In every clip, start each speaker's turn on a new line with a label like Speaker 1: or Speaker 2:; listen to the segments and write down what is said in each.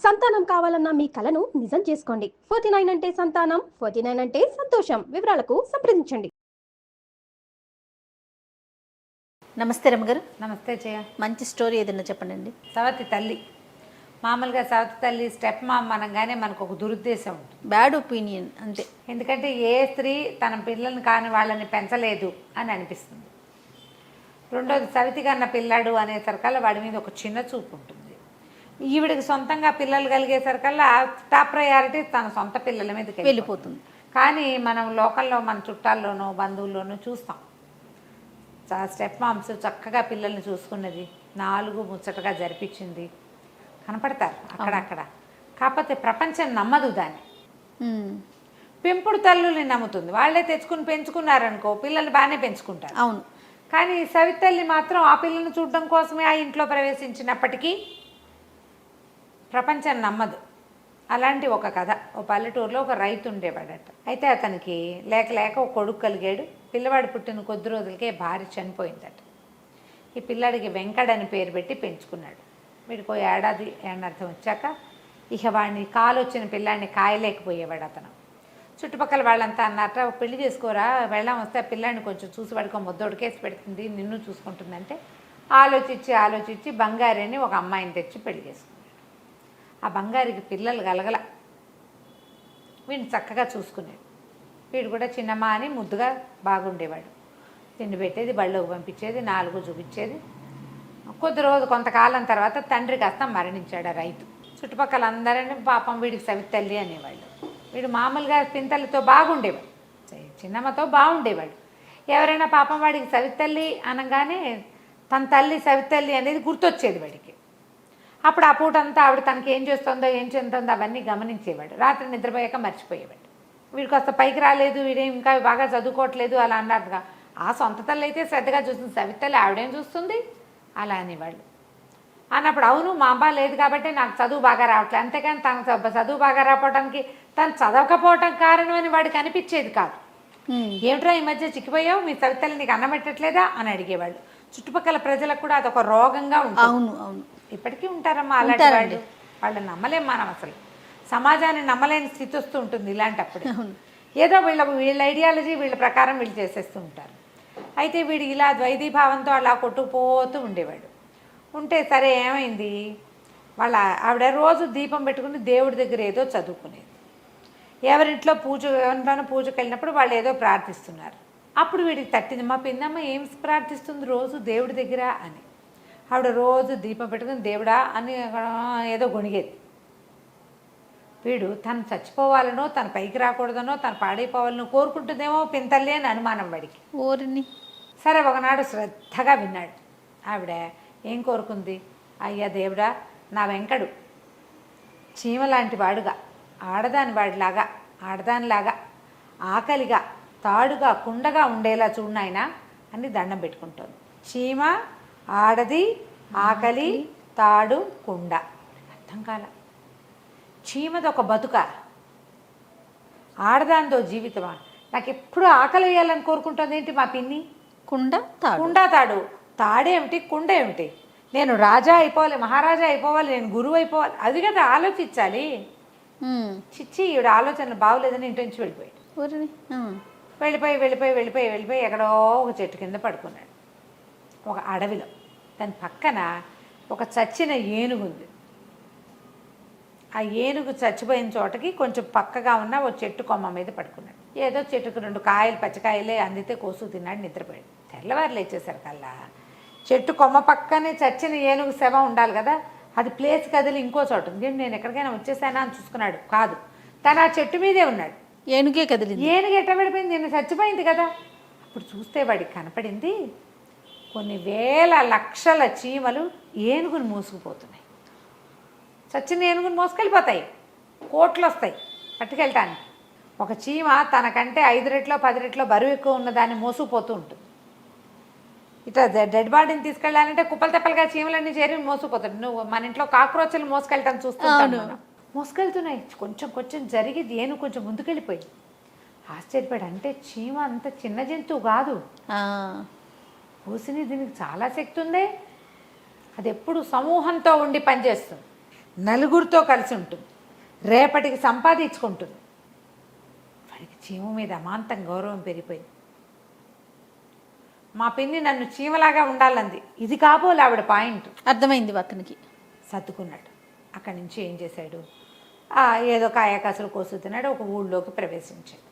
Speaker 1: సంతానం కావాలన్న మీ కలను నిజం చేసుకోండి. 49 అంటే సంతానం, 49 అంటే సంతోషం. వివరాలకు సంప్రదించండి.
Speaker 2: నమస్తే రమ్మగారు.
Speaker 3: నమస్తే జయ.
Speaker 2: మంచి స్టోరీ ఏదైనా చెప్పండి.
Speaker 3: సవతి తల్లి, మామూలుగా సవతి తల్లి స్టెప్ మామ్ అనగానే మనకు ఒక దురుద్దేశం ఉంటుంది,
Speaker 2: బ్యాడ్ ఒపీనియన్ అంతే.
Speaker 3: ఎందుకంటే ఏ స్త్రీ తన పిల్లల్ని కాని వాళ్ళని పెంచలేదు అని అనిపిస్తుంది. రెండోది, సవితి కన్న పిల్లాడు అనేసరికల్లా వాడి మీద ఒక చిన్న చూపు ఉంటుంది. ఈవిడికి సొంతంగా పిల్లలు కలిగేసరికల్లా టాప్ ప్రయారిటీ తన సొంత పిల్లల మీదకి
Speaker 2: వెళ్ళిపోతుంది.
Speaker 3: కానీ మనం లోకల్లో మన చుట్టాల్లోనో బంధువుల్లోనో చూస్తాం, స్టెప్ మామ్స్ చక్కగా పిల్లల్ని చూసుకున్నది, 4 ముచ్చటగా జరిపించింది, కనపడతారు అక్కడక్కడ. కాకపోతే ప్రపంచం నమ్మదు దాన్ని. పెంపుడు తల్లుల్ని నమ్ముతుంది. వాళ్ళే తెచ్చుకుని పెంచుకున్నారనుకో, పిల్లల్ని బాగానే పెంచుకుంటారు.
Speaker 2: అవును.
Speaker 3: కానీ సవితల్లి మాత్రం ఆ పిల్లల్ని చూడడం కోసమే ఆ ఇంట్లో ప్రవేశించినప్పటికీ ప్రపంచం నమ్మదు. అలాంటి ఒక కథ. ఓ పల్లెటూరులో ఒక రైతు ఉండేవాడట. అయితే అతనికి లేక లేక ఒక కొడుకు కలిగాడు. పిల్లవాడు పుట్టిన కొద్ది రోజులకే భార్య చనిపోయిందట. ఈ పిల్లాడికి వెంకడ్ అని పేరు పెట్టి పెంచుకున్నాడు. వీడికి ఏడాది అర్థం వచ్చాక ఇక వాడిని కాలు వచ్చిన పిల్లాడిని కాయలేకపోయేవాడు అతను. చుట్టుపక్కల వాళ్ళంతా అన్నారట, పెళ్లి చేసుకోరా, వెళ్ళాం వస్తే పిల్లాడిని కొంచెం చూసి వాడికి ముద్దోడికేసి పెడుతుంది, నిన్ను చూసుకుంటుందంటే ఆలోచించి బంగారిని ఒక అమ్మాయిని తెచ్చి పెళ్లి చేసుకున్నాడు. ఆ బంగారికి పిల్లలు గలగల. వీడిని చక్కగా చూసుకునేది. వీడు కూడా చిన్నమ్మ అని ముద్దుగా బాగుండేవాడు. తిండి పెట్టేది, బళ్ళోకి పంపించేది, 4 చూపించేది. కొంతకాలం తర్వాత తండ్రి కాస్త మరణించాడు ఆ రైతు. చుట్టుపక్కల అందరినీ పాపం వీడికి సవితి తల్లి అనేవాళ్ళు. వీడు మామూలుగా పింతలతో బాగుండేవాడు, చిన్నమ్మతో బాగుండేవాడు. ఎవరైనా పాపం వాడికి సవితి తల్లి అనగానే తన తల్లి సవితి తల్లి అనేది గుర్తొచ్చేది వాడికి. అప్పుడు ఆ పూటంతా ఆవిడ తనకి ఏం చేస్తుందో ఏం చెందుతుందో అవన్నీ గమనించేవాడు. రాత్రి నిద్రపోయాక మర్చిపోయేవాడు. వీడికి వస్తే పైకి రాలేదు, వీడేం ఇంకా బాగా చదువుకోవట్లేదు అలా అన్నారుగా. ఆ సొంత తల్లి అయితే శ్రద్ధగా చూస్తుంది, సవితి తల్లి ఆవిడేం చూస్తుంది అలా అనేవాళ్ళు. అన్నప్పుడు అవును మా అమ్మ లేదు కాబట్టి నాకు చదువు బాగా రావట్లేదు, అంతేకాని తన చదువు బాగా రావడానికి తను చదవకపోవటం కారణం అని వాడికి అనిపించేది కాదు. ఏమిట్రా ఈ మధ్య చిక్కిపోయావు, మీ సవితి తల్లి నీకు అన్నం పెట్టట్లేదా అని అడిగేవాళ్ళు. చుట్టుపక్కల ప్రజలకు కూడా అదొక రోగంగా ఉంటుంది.
Speaker 2: అవును అవును,
Speaker 3: ఇప్పటికీ ఉంటారమ్మా అలాంటి వాళ్ళు. వాళ్ళని నమ్మలేం మనం, అసలు సమాజాన్ని నమ్మలేని స్థితి వస్తూ ఉంటుంది ఇలాంటప్పుడు. ఏదో వీళ్ళ ఐడియాలజీ వీళ్ళ ప్రకారం వీళ్ళు చేసేస్తూ ఉంటారు. అయితే వీడు ఇలా ద్వైతీభావంతో అలా కొట్టుకుపోతూ ఉండేవాడు. ఉంటే సరే ఏమైంది, వాళ్ళ ఆవిడ రోజు దీపం పెట్టుకుని దేవుడి దగ్గర ఏదో చదువుకునేది. ఎవరింట్లోనూ పూజకు వెళ్ళినప్పుడు వాళ్ళు ఏదో ప్రార్థిస్తున్నారు. అప్పుడు వీడికి తట్టింది, మా పిన్నమ్మ ఏం ప్రార్థిస్తుంది రోజు దేవుడి దగ్గర అని. ఆవిడ రోజు దీపం పెట్టుకుని దేవుడా అని ఏదో గొణిగేది. వీడు తను చచ్చిపోవాలనో, తను పైకి రాకూడదనో, తను పాడైపోవాలనో కోరుకుంటుందేమో పింతల్లి అని అనుమానం వాడికి.
Speaker 2: ఓరిని.
Speaker 3: సరే ఒకనాడు శ్రద్ధగా విన్నాడు. ఆవిడ ఏం కోరుకుంది, అయ్యా దేవుడా, నా వెంకడు చీమలాంటి వాడుగా, ఆడదానిలాగా ఆకలిగా, తాడుగా, కుండగా ఉండేలా చూడనాయనా అని దండం పెట్టుకుంటోంది. చీమ, ఆడది, ఆకలి, తాడు, కుండ. అర్థం కాల. చీమది ఒక బతుక, ఆడదానితో జీవితమా? నాకు ఎప్పుడు ఆకలి వేయాలని కోరుకుంటుంది ఏంటి మా పిన్ని?
Speaker 2: కుండ
Speaker 3: తాడు. తాడేమిటి, కుండ ఏమిటి? నేను రాజా అయిపోవాలి, మహారాజా అయిపోవాలి, నేను గురువు అయిపోవాలి, అది కదా ఆలోచించాలి. చిచ్చి ఈవిడ ఆలోచనలు బాగోలేదని ఇంటి నుంచి వెళ్ళిపోయాడు. వెళ్ళిపోయి ఎక్కడో ఒక చెట్టు కింద పడుకున్నాడు, ఒక అడవిలో. దాని పక్కన ఒక చచ్చిన ఏనుగు ఉంది. ఆ ఏనుగు చచ్చిపోయిన చోటకి కొంచెం పక్కగా ఉన్న ఒక చెట్టు కొమ్మ మీద పడుకున్నాడు. ఏదో చెట్టుకు 2 కాయలు, పచ్చకాయలే అందితే కోసు తిన్నాడు, నిద్రపోయాడు. తెల్లవారు లేచేసరికల్లా చెట్టు కొమ్మ పక్కనే చచ్చిన ఏనుగు శవం ఉండాలి కదా, అది ప్లేస్ కదిలి ఇంకో చోట ఉంది. నేను ఎక్కడికైనా వచ్చేసానా అని చూసుకున్నాడు, కాదు, తను ఆ చెట్టు మీదే ఉన్నాడు.
Speaker 2: ఏనుగే కదిలింది.
Speaker 3: ఏనుగు ఎట్ట పడిపోయింది, నేను చచ్చిపోయింది కదా. అప్పుడు చూస్తే వాడికి కనపడింది, కొన్ని వేల లక్షల చీమలు ఏనుగుని మోసుకుపోతున్నాయి. చచ్చిన ఏనుగుని మోసుకెళ్ళిపోతాయి, కోట్లు వస్తాయి పట్టుకెళ్ళటానికి. ఒక చీమ తనకంటే 5 రెట్లో 10 రెట్లో బరువు ఎక్కువ ఉన్నదాన్ని మోసుకుపోతూ ఉంటుంది. ఇట్లా డెడ్ బాడీని తీసుకెళ్ళాలంటే కుప్పలు తెప్పలుగా చీమలన్నీ చేరి మోసుకుపోతాడు. నువ్వు మన ఇంట్లో కాక్రోచ్లు మోసుకెళ్ళటం చూస్తున్నాను. మోసుకెళ్తున్నాయి. కొంచెం జరిగి ఏనుగు కొంచెం ముందుకెళ్ళిపోయి ఆశ్చర్యపడి, అంటే చీమ అంత చిన్న జంతువు కాదు, పూసిని దీనికి చాలా శక్తి ఉందే, అది ఎప్పుడు సమూహంతో ఉండి పనిచేస్తుంది. నలుగురితో కలిసి ఉంటుంది, రేపటికి సంపాదించుకుంటుంది. వాడికి చీమ మీద అమాంతం గౌరవం పెరిగిపోయింది. మా పిన్ని నన్ను చీమలాగా ఉండాలంది. ఇది కాబోలు ఆవిడ పాయింట్.
Speaker 2: అర్థమైంది అతనికి.
Speaker 3: సర్దుకున్నాడు. అక్కడి నుంచి ఏం చేశాడు, ఏదో కాయకాసులు కోసుతున్నాడు. ఒక ఊళ్ళోకి ప్రవేశించాడు.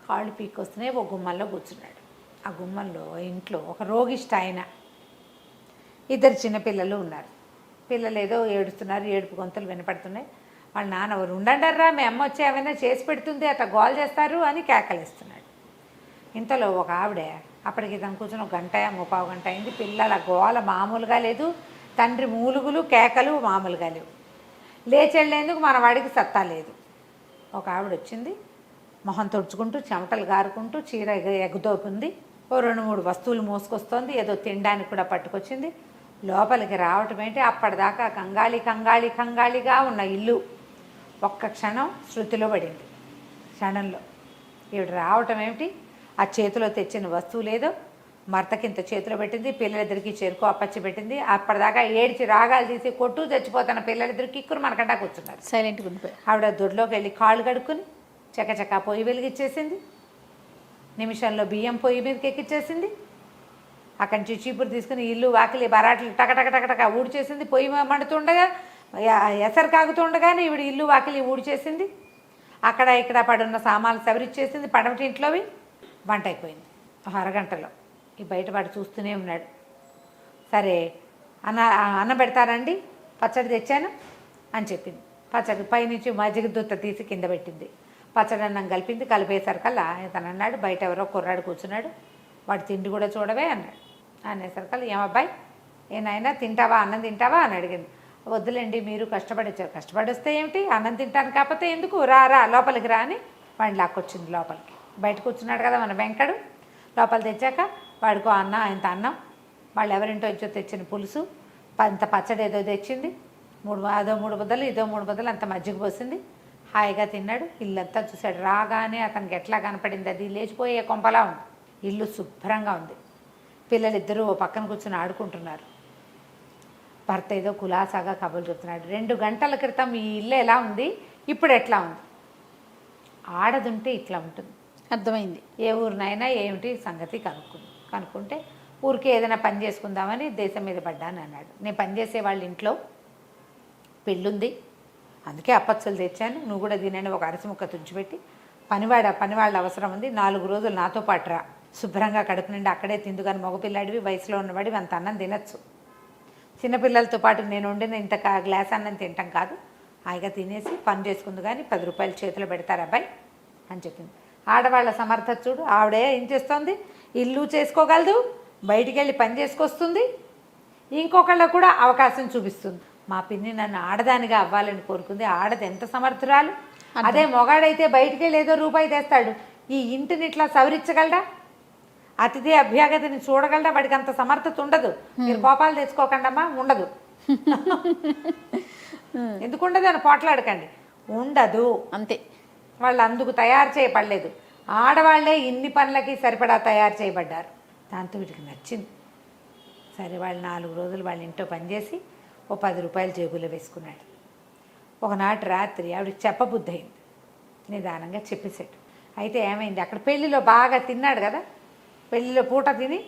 Speaker 3: కాళ్ళు పీక్కొస్తున్నాయి. ఒక గుమ్మంలో కూర్చున్నాడు. ఆ గుమ్మంలో ఇంట్లో ఒక రోగిష్ట ఆయన, 2 చిన్నపిల్లలు ఉన్నారు. పిల్లలు ఏదో ఏడుస్తున్నారు, ఏడుపు గొంతులు వినపడుతున్నాయి. వాళ్ళ నాన్న ఎవరు ఉండండర్రా, మీ అమ్మ వచ్చి ఏమైనా చేసి పెడుతుంది, అట్లా గోల్ చేస్తారు అని కేకలేస్తున్నాడు. ఇంతలో ఒక ఆవిడ, అప్పటికి ఇతను కూర్చొని 1 గంట 3/4 గంట అయింది. పిల్లల గోల మామూలుగా లేదు, తండ్రి మూలుగులు కేకలు మామూలుగా లేవు. లేచెళ్ళేందుకు మన వాడికి సత్తా లేదు. ఒక ఆవిడ వచ్చింది, మొహం తుడుచుకుంటూ చెమటలు గారుకుంటూ చీర ఎగుదోపుంది. ఓ 2-3 వస్తువులు మోసుకొస్తోంది. ఏదో తినడానికి కూడా పట్టుకొచ్చింది. లోపలికి రావటం ఏంటి, అప్పటిదాకా కంగాళి కంగాళి కంగాళిగా ఉన్న ఇల్లు ఒక్క క్షణం శృతిలో పడింది. క్షణంలో ఈవిడ రావటం ఏమిటి, ఆ చేతిలో తెచ్చిన వస్తువు లేదో మర్తకింత చేతిలో పెట్టింది. పిల్లలిద్దరికి చెరుకు అప్పచ్చి పెట్టింది. అప్పటిదాకా ఏడ్చి రాగాలు తీసి కొట్టు చచ్చిపోతున్న పిల్లలిద్దరికి ఇక్కురు మనకంటా కూర్చున్నారు.
Speaker 2: సైలెంట్గా ఉండిపోయి
Speaker 3: ఆవిడ దొడ్లోకి వెళ్ళి కాళ్ళు కడుక్కుని చకచకా పొయ్యి వెలిగిచ్చేసింది. నిమిషంలో బియ్యం పొయ్యి మీదకి ఎక్కిచ్చేసింది. అక్కడి నుంచి చీపురు తీసుకుని ఇల్లు వాకిలి బరాట్లు టకటక టకటక ఊడ్చేసింది. పొయ్యి మండుతుండగా ఎసరు కాగుతుండగానే ఈవిడ ఇల్లు వాకిలి ఊడ్చేసింది. అక్కడ ఇక్కడ పడున్న సామాన్లు సవరిచ్చేసింది. పడమటి ఇంట్లోవి వంట అయిపోయింది. అరగంటలో ఈ బయటపాటు చూస్తూనే ఉన్నాడు. సరే అన్నం పెడతారండి, పచ్చడి తెచ్చాను అని చెప్పింది. పచ్చడి పైనుంచి మజ్జిగ దుత్త తీసి కింద పెట్టింది. పచ్చడి అన్నం కలిపింది. కలిపేసరికల్లా ఇతను అన్నాడు, బయట ఎవరో కుర్రాడు కూర్చున్నాడు, వాడు తిండి కూడా చూడవే అన్నాడు. అనేసరికల్లా ఏమబ్బాయి ఏనాయనా తింటావా, అన్నం తింటావా అని అడిగింది. వద్దులేండి, మీరు కష్టపడొచ్చారు. కష్టపడి వస్తే ఏమిటి, అన్నం తింటాను కాకపోతే ఎందుకు, రా లోపలికి రా అని వాడిని లాక్కొచ్చింది లోపలికి. బయట కూర్చున్నాడు కదా మన వెంకడు. లోపల తెచ్చాక వాడికో ఇంత అన్నం, వాళ్ళు ఎవరింటో ఇచ్చో తెచ్చిన పులుసు, అంత పచ్చడి ఏదో తెచ్చింది. 3 ముద్దలు ఇదో 3 ముద్దలు అంత మజ్జిగ పోసింది. హాయిగా తిన్నాడు. ఇల్లంతా చూశాడు. రాగానే అతనికి ఎట్లా కనపడింది, అది లేచిపోయే కొంపలా ఉంది. ఇల్లు శుభ్రంగా ఉంది. పిల్లలిద్దరూ ఓ పక్కన కూర్చొని ఆడుకుంటున్నారు. భర్త ఏదో కులాసాగా కబుర్లు చెప్తున్నాడు. 2 గంటల క్రితం ఈ ఇల్లు ఎలా ఉంది, ఇప్పుడు ఎట్లా ఉంది. ఆడదుంటే ఇట్లా ఉంటుంది.
Speaker 2: అర్థమైంది.
Speaker 3: ఏ ఊరినైనా ఏమిటి సంగతి కనుక్కుంటే ఊరికే ఏదైనా పని చేసుకుందామని దేశం మీద పడ్డాను అన్నాడు. నేను పనిచేసే వాళ్ళ ఇంట్లో పెళ్ళుంది, అందుకే అప్పచ్చులు తెచ్చాను, నువ్వు కూడా తినని ఒక అరసి ముక్క తుంచిపెట్టి, పనివాళ్ళ అవసరం ఉంది, 4 రోజులు నాతో పాటు రా, శుభ్రంగా కడుపు నుండి అక్కడే తిందు. కానీ మగపిల్లాడివి, వయసులో ఉన్నవాడివి అంత అన్నం తినచ్చు. చిన్నపిల్లలతో పాటు నేను వండిన ఇంత గ్లాస్ అన్నం తింటాం కాదు, హాయిగా తినేసి పని చేసుకుంది. కానీ 10 రూపాయలు చేతిలో పెడతారు అబ్బాయి అని చెప్పింది. ఆడవాళ్ళ సమర్థత చూడు. ఆవిడే ఏం చేస్తోంది, ఇల్లు చేసుకోగలదు, బయటికి వెళ్ళి పని చేసుకొస్తుంది, ఇంకొకళ్ళకు కూడా అవకాశం చూపిస్తుంది. మా పిన్ని నన్ను ఆడదానిగా అవ్వాలని కోరుకుంది. ఆడది ఎంత సమర్థురాలు. అదే మొగాడైతే బయటికి వెళ్ళి ఏదో రూపాయి తెస్తాడు, ఈ ఇంటిని ఇట్లా సవరించగలడా, అతిథి అభ్యాగతిని చూడగలడా, వాడికి అంత సమర్థత ఉండదు. మీరు కోపాలు తెచ్చుకోకండమ్మా, ఉండదు. ఎందుకు ఉండదు అని పోట్లాడకండి, ఉండదు అంతే. వాళ్ళు అందుకు తయారు చేయబడలేదు. ఆడవాళ్లే ఇన్ని పనులకి సరిపడా తయారు చేయబడ్డారు. దాంతో వీటికి నచ్చింది. సరే వాళ్ళు 4 రోజులు వాళ్ళ ఇంట్లో పనిచేసి ఓ 10 రూపాయలు జేబులో వేసుకున్నాడు. ఒకనాటి రాత్రి ఆవిడకి చెప్పబుద్ధి అయింది. నిదానంగా చెప్పేసాడు. అయితే ఏమైంది, అక్కడ పెళ్ళిలో బాగా తిన్నాడు కదా, పెళ్ళిలో పూట తిని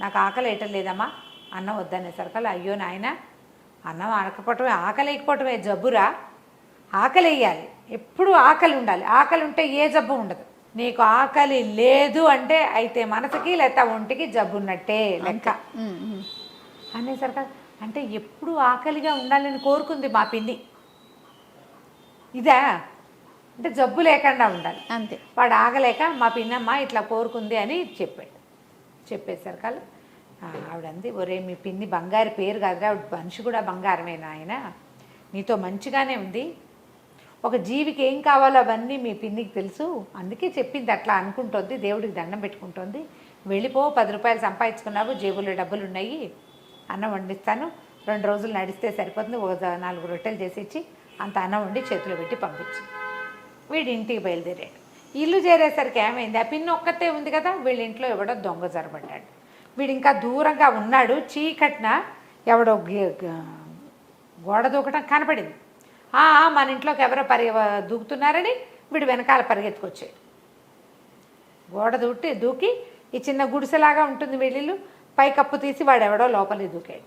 Speaker 3: నాకు ఆకలి వేయటం లేదమ్మా, అన్నం వద్దనేసరికల్లా, అయ్యో నాయన, అన్నం ఆడకపోవటమే ఆకలి వేయకపోవటమే జబ్బురా, ఆకలి వేయాలి, ఎప్పుడు ఆకలి ఉండాలి, ఆకలి ఉంటే ఏ జబ్బు ఉండదు. నీకు ఆకలి లేదు అంటే అయితే మనసుకి లేకపోతే ఒంటికి జబ్బు ఉన్నట్టే లెక్క అనేసరికి, అంటే ఎప్పుడు ఆకలిగా ఉండాలని కోరుకుంది మా పిన్ని. ఇదా అంటే జబ్బు లేకుండా ఉండాలి
Speaker 2: అంతే.
Speaker 3: వాడు ఆగలేక మా పిన్నమ్మ ఇట్లా కోరుకుంది అని చెప్పాడు. చెప్పేసరికల్లా ఆవిడంది, ఒరే మీ పిన్ని బంగారు పేరు కాదురా, ఆవిడ మనిషి కూడా బంగారమేనా, ఆయన నీతో మంచిగానే ఉంది, ఒక జీవికి ఏం కావాలో అవన్నీ మీ పిన్నికి తెలుసు, అందుకే చెప్పింది, అట్లా అనుకుంటోంది, దేవుడికి దండం పెట్టుకుంటోంది, వెళ్ళిపో, 10 రూపాయలు సంపాదించుకున్నావు, జేబులో డబ్బులు ఉన్నాయి, అన్నం వండిస్తాను, 2 రోజులు నడిస్తే సరిపోతుంది, ఒక 4 రొట్టెలు చేసి ఇచ్చి అంత అన్నం వండి చేతిలో పెట్టి పంపించింది. వీడి ఇంటికి బయలుదేరాడు. ఇల్లు చేరేసరికి ఏమైంది, ఆ పిన్ని ఒక్కతే ఉంది కదా, వీళ్ళ ఇంట్లో ఎవడో దొంగ జరబడ్డాడు. వీడు ఇంకా దూరంగా ఉన్నాడు. చీకట్న ఎవడో గోడ దూకటం కనపడింది. మన ఇంట్లోకి ఎవరో దూకుతున్నారని వీడు వెనకాల పరిగెత్తుకొచ్చాడు. గోడ దూకి ఈ చిన్న గుడిసెలాగా ఉంటుంది వీళ్ళు పై కప్పు తీసి వాడు ఎవడో లోపలికి దూకాడు.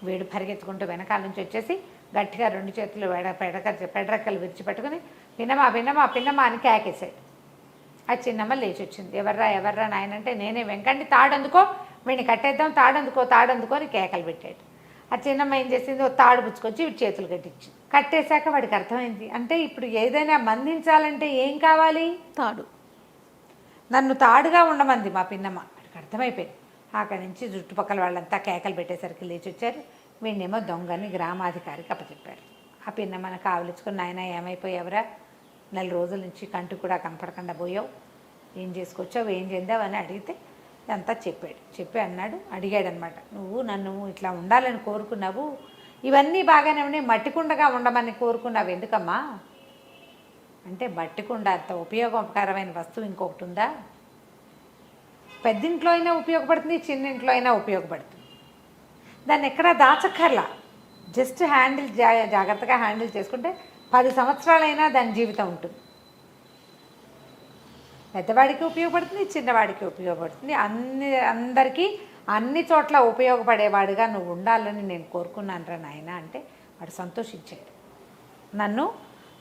Speaker 3: వీడు పరిగెత్తుకుంటూ వెనకాల నుంచి వచ్చేసి గట్టిగా 2 చేతులు పెడరెక్కలు విరిచిపెట్టుకుని పిన్నమా పిన్నమా పిన్నమా అని కేకేశాడు. ఆ చిన్నమ్మ లేచి వచ్చింది. ఎవర్రా నాయనంటే నేనే, వెంకండి తాడందుకో, వీడిని కట్టేద్దాం, తాడందుకో అని కేకలు పెట్టాడు. ఆ చిన్నమ్మ ఏం చేసింది, ఓ తాడు పుచ్చుకొచ్చి వీడి చేతులు కట్టించింది. కట్టేశాక వాడికి అర్థమైంది, అంటే ఇప్పుడు ఏదైనా బంధించాలంటే ఏం కావాలి,
Speaker 2: తాడు.
Speaker 3: నన్ను తాడుగా ఉండమంది మా పిన్నమ్మ. వాడికి అర్థమైపోయింది. అక్కడి నుంచి చుట్టుపక్కల వాళ్ళంతా కేకలు పెట్టేసరికి లేచి వచ్చారు. వీడినేమో దొంగని గ్రామాధికారికి అప్పచెప్పారు. ఆ పిన్నమ్మని కావలించుకుని, నాయన ఏమైపోయావురా, 4 రోజుల నుంచి కంటి కూడా కనపడకుండా పోయావు, ఏం చేసుకొచ్చావు, ఏం చేద్దావు అని అడిగితే అంతా చెప్పి అడిగాడనమాట, నువ్వు నన్ను ఇట్లా ఉండాలని కోరుకున్నావు, ఇవన్నీ బాగానే ఉన్నాయి, మట్టికుండగా ఉండమని కోరుకున్నావు ఎందుకమ్మా అంటే, మట్టికుండ అంత ఉపయోగకరమైన వస్తువు ఇంకొకటి ఉందా, పెద్దింట్లో అయినా ఉపయోగపడుతుంది, చిన్నింట్లో అయినా ఉపయోగపడుతుంది, దాన్ని ఎక్కడా దాచక్కర్లా, జస్ట్ జాగ్రత్తగా హ్యాండిల్ చేసుకుంటే 10 సంవత్సరాలైనా దాని జీవితం ఉంటుంది. పెద్దవాడికి ఉపయోగపడుతుంది, చిన్నవాడికి ఉపయోగపడుతుంది, అందరికీ అన్ని చోట్ల ఉపయోగపడేవాడిగా నువ్వు ఉండాలని నేను కోరుకున్నాను నాయన అంటే వాడు సంతోషించాడు. నన్ను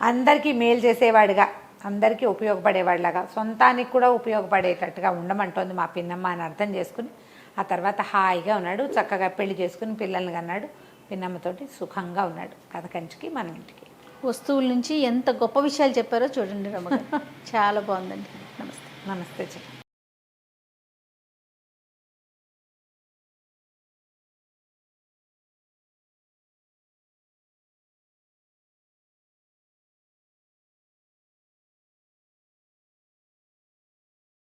Speaker 3: అందరికీ మేలు చేసేవాడిగా, అందరికీ ఉపయోగపడేవాడిలాగా, సొంతానికి కూడా ఉపయోగపడేటట్టుగా ఉండమంటోంది మా పిన్నమ్మ అని అర్థం చేసుకుని ఆ తర్వాత హాయిగా ఉన్నాడు. చక్కగా పెళ్లి చేసుకుని పిల్లల్ని కన్నాడు. పిన్నమ్మతోటి సుఖంగా ఉన్నాడు. కథ కంచికి మన ఇంటికి.
Speaker 2: వస్తువుల నుంచి ఎంత గొప్ప విషయాలు చెప్పారో చూడండి రమ్మగారు. చాలా బాగుందండి. నమస్తే.
Speaker 3: నమస్తే చెప్పు.